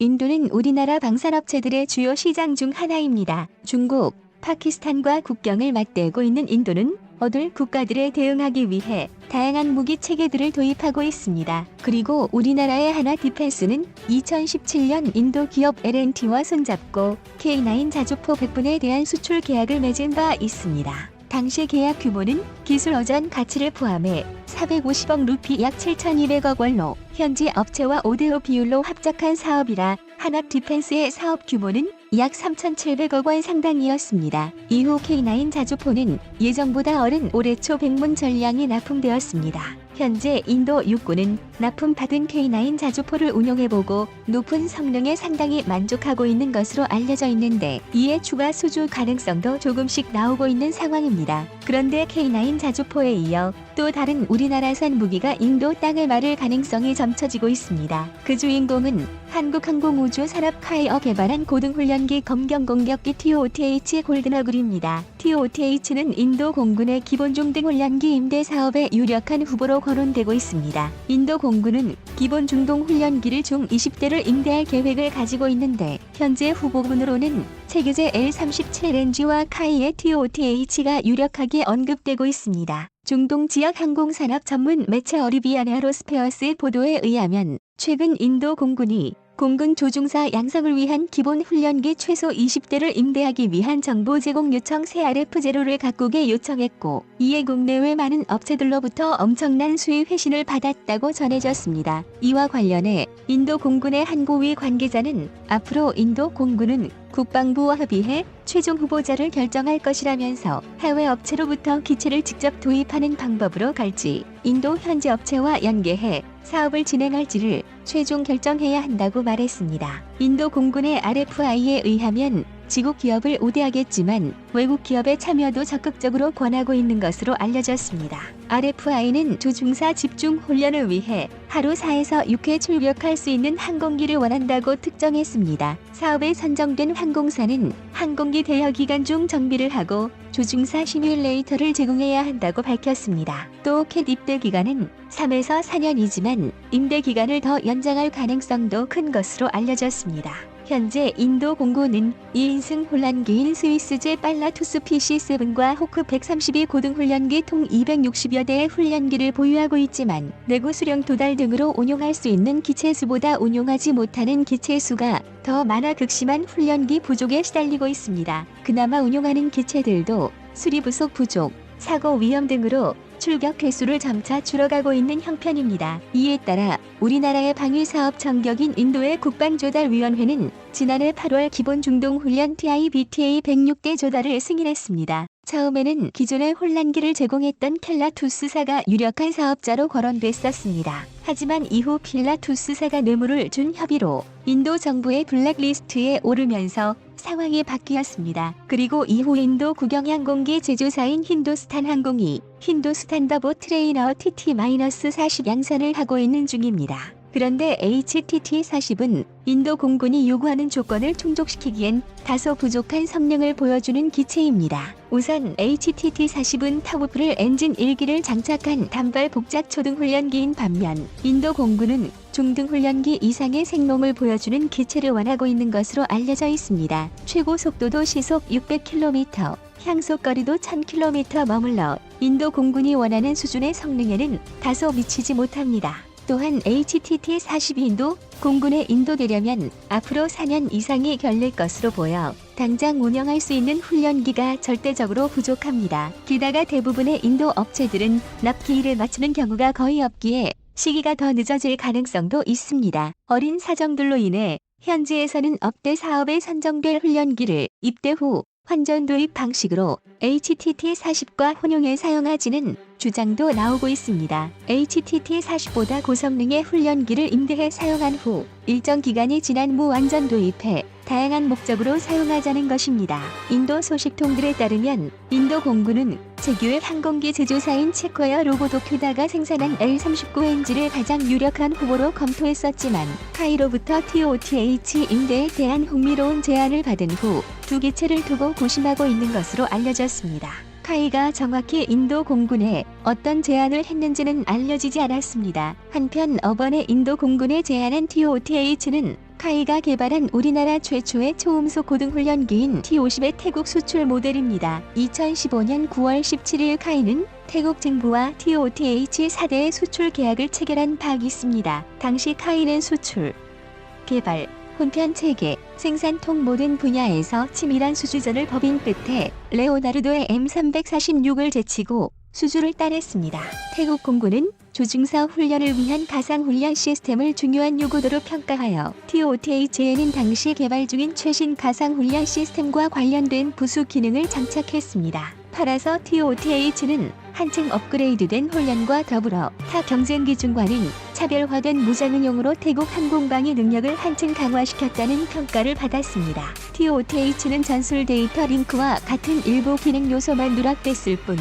인도는 우리나라 방산업체들의 주요 시장 중 하나입니다. 중국, 파키스탄과 국경을 맞대고 있는 인도는 어들 국가들에 대응하기 위해 다양한 무기 체계들을 도입하고 있습니다. 그리고 우리나라의 하나 디펜스는 2017년 인도 기업 L&T와 손잡고 K9 자주포 100분에 대한 수출 계약을 맺은 바 있습니다. 당시 계약 규모는 기술 어전 가치를 포함해 450억 루피 약 7,200억 원로 현지 업체와 5대5 비율로 합작한 사업이라 한합 디펜스의 사업 규모는 약 3,700억 원 상당이었습니다. 이후 K9 자주포는 예정보다 어른 올해 초 100문 전량이 납품되었습니다. 현재 인도 육군은 납품받은 K9 자주포를 운용해보고 높은 성능에 상당히 만족하고 있는 것으로 알려져 있는데 이에 추가 수주 가능성도 조금씩 나오고 있는 상황입니다. 그런데 K9 자주포에 이어 또 다른 우리나라산 무기가 인도 땅을 마를 가능성이 점쳐지고 있습니다. 그 주인공은 한국항공우주산업 카이어 개발한 고등훈련기 검경공격기 TOTH 골든어글입니다. TOTH는 인도 공군의 기본 중등 훈련기 임대 사업의 유력한 후보로 거론되고 있습니다. 인도 공군은 기본 중동 훈련기를 중 20대를 임대할 계획을 가지고 있는데 현재 후보군으로는 체계제 L-37NG와 카이의 TOTH가 유력하게 언급되고 있습니다. 중동 지역 항공산업 전문 매체 어리비안 에어로스페어스의 보도에 의하면 최근 인도 공군이 공군 조종사 양성을 위한 기본 훈련기 최소 20대를 임대하기 위한 정보 제공 요청 CRF0를 각국에 요청했고 이에 국내외 많은 업체들로부터 엄청난 수의 회신을 받았다고 전해졌습니다. 이와 관련해 인도 공군의 한 고위 관계자는 앞으로 인도 공군은 국방부와 협의해 최종 후보자를 결정할 것이라면서 해외 업체로부터 기체를 직접 도입하는 방법으로 갈지 인도 현지 업체와 연계해 사업을 진행할지를 최종 결정해야 한다고 말했습니다. 인도 공군의 RFI에 의하면 지국 기업을 우대하겠지만 외국 기업의 참여도 적극적으로 권하고 있는 것으로 알려졌습니다. RFI는 조종사 집중 훈련을 위해 하루 4에서 6회 출격할 수 있는 항공기를 원한다고 특정했습니다. 사업에 선정된 항공사는 항공기 대여 기간 중 정비를 하고 조종사 시뮬레이터를 제공해야 한다고 밝혔습니다. 또 캣 입대 기간은 3에서 4년이지만 임대 기간을 더 연장할 가능성도 큰 것으로 알려졌습니다. 현재 인도 공군은 2인승 훈련기인 스위스제 빨라투스 PC-7과 호크 132 고등훈련기 통 260여 대의 훈련기를 보유하고 있지만 내구 수령 도달 등으로 운용할 수 있는 기체수보다 운용하지 못하는 기체수가 더 많아 극심한 훈련기 부족에 시달리고 있습니다. 그나마 운용하는 기체들도 수리 부속 부족, 사고 위험 등으로 출격 횟수를 점차 줄어가고 있는 형편입니다. 이에 따라 우리나라의 방위사업 정격인 인도의 국방조달위원회는 지난해 8월 기본 중동훈련 TIBTA 106대 조달을 승인했습니다. 처음에는 기존의 훈련기를 제공했던 필라투스사가 유력한 사업자로 거론됐었습니다. 하지만 이후 필라투스사가 뇌물을 준 협의로 인도 정부의 블랙리스트에 오르면서 상황이 바뀌었습니다. 그리고 이후 인도 국영항공기 제조사인 힌두스탄 항공이 힌두스탄 더보 트레이너 TT-40 양산을 하고 있는 중입니다. 그런데 HTT-40은 인도 공군이 요구하는 조건을 충족시키기엔 다소 부족한 성능을 보여주는 기체입니다. 우선 HTT-40은 터보프를 엔진 1기를 장착한 단발 복작 초등훈련기인 반면 인도 공군은 중등훈련기 이상의 생동을 보여주는 기체를 원하고 있는 것으로 알려져 있습니다. 최고 속도도 시속 600km, 향속거리도 1000km 머물러 인도 공군이 원하는 수준의 성능에는 다소 미치지 못합니다. 또한 HTT-40인도 공군에 인도되려면 앞으로 4년 이상이 걸릴 것으로 보여 당장 운영할 수 있는 훈련기가 절대적으로 부족합니다. 게다가 대부분의 인도 업체들은 납기일을 맞추는 경우가 거의 없기에 시기가 더 늦어질 가능성도 있습니다. 어린 사정들로 인해 현지에서는 업대 사업에 선정될 훈련기를 입대 후 환전 도입 방식으로 HTT-40과 혼용해 사용하지는 주장도 나오고 있습니다. HTT-40보다 고성능의 훈련기를 임대해 사용한 후 일정 기간이 지난 무완전 도입해 다양한 목적으로 사용하자는 것입니다. 인도 소식통들에 따르면 인도 공군은 제규의 항공기 제조사인 체코와 로보도큐다가 생산한 L-39NG를 가장 유력한 후보로 검토했었지만 카이로부터 TOTH 임대에 대한 흥미로운 제안을 받은 후 두 기체를 두고 고심하고 있는 것으로 알려졌습니다. 카이가 정확히 인도 공군에 어떤 제안을 했는지는 알려지지 않았습니다. 한편 이번에 인도 공군에 제안한 TOTH는 카이가 개발한 우리나라 최초의 초음속 고등훈련기인 T-50의 태국 수출 모델입니다. 2015년 9월 17일 카이는 태국 정부와 TOTH 4대의 수출 계약을 체결한 바 있습니다. 당시 카이는 수출, 개발, 훈편 체계, 생산통 모든 분야에서 치밀한 수주전을 벌인 끝에 레오나르도의 M346을 제치고 수주를 따냈습니다. 태국 공군은 조중사 훈련을 위한 가상훈련 시스템을 중요한 요구도로 평가하여 TOTH에는 당시 개발 중인 최신 가상훈련 시스템과 관련된 부수 기능을 장착했습니다. 팔아서 TOTH는 한층 업그레이드된 훈련과 더불어 타 경쟁 기준과는 차별화된 무장응용으로 태국 항공방위 능력을 한층 강화시켰다는 평가를 받았습니다. TOTH는 전술 데이터 링크와 같은 일부 기능 요소만 누락됐을 뿐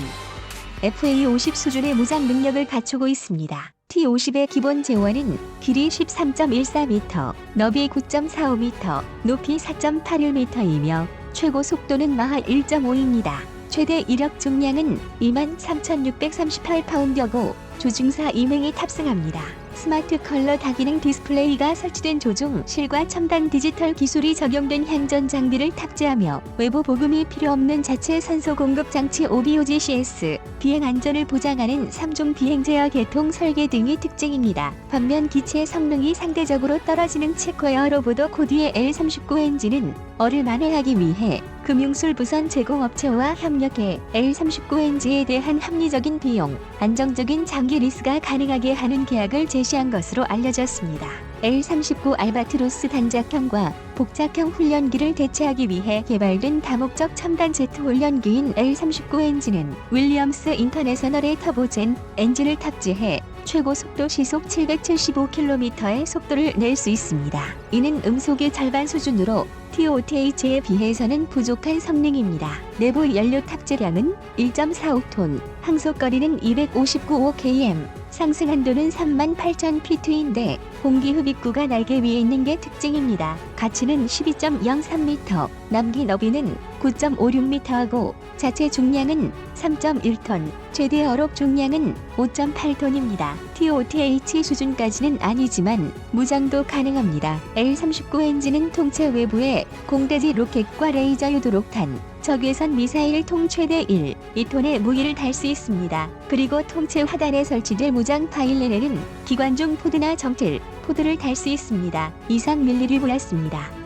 FA-50 수준의 무장 능력을 갖추고 있습니다. T-50의 기본 재원은 길이 13.14m, 너비 9.45m, 높이 4.81m이며 최고 속도는 마하 1.5입니다. 최대 이력 중량은 23,638파운드고 조중사 2명이 탑승합니다. 스마트 컬러 다기능 디스플레이가 설치된 조종 실과 첨단 디지털 기술이 적용된 향전 장비를 탑재하며 외부 보급이 필요 없는 자체 산소 공급 장치 OBOGCS, 비행 안전을 보장하는 3중 비행 제어 계통 설계 등이 특징입니다. 반면 기체 성능이 상대적으로 떨어지는 체코의 어로보더 코디의 L39 엔진은 어를 만회하기 위해 금융술 부선 제공업체와 협력해 L39엔진에 대한 합리적인 비용, 안정적인 장기 리스가 가능하게 하는 계약을 제시한 것으로 알려졌습니다. L39 알바트로스 단작형과 복작형 훈련기를 대체하기 위해 개발된 다목적 첨단 제트 훈련기인 L39 엔진은 윌리엄스 인터내셔널의 터보젠 엔진을 탑재해 최고 속도 시속 775km의 속도를 낼 수 있습니다. 이는 음속의 절반 수준으로 TOTH에 비해서는 부족한 성능입니다. 내부 연료 탑재량은 1.45톤, 항속거리는 259km, 상승 한도는 38,000피트인데 공기 흡입구가 날개 위에 있는 게 특징입니다. 가치는 12.03m, 남기 너비는 9.56m하고 자체 중량은 3.1톤, 최대 어록 중량은 5.8톤입니다. TOTH 수준까지는 아니지만 무장도 가능합니다. L39 엔진은 통체 외부에 공대지 로켓과 레이저 유도록탄, 적외선 미사일 통 최대 2톤의 무기를 달 수 있습니다. 그리고 통체 하단에 설치될 무장 파일런에는 기관 중 포드나 정틀, 포드를 달 수 있습니다. 이상 밀리를 보았습니다.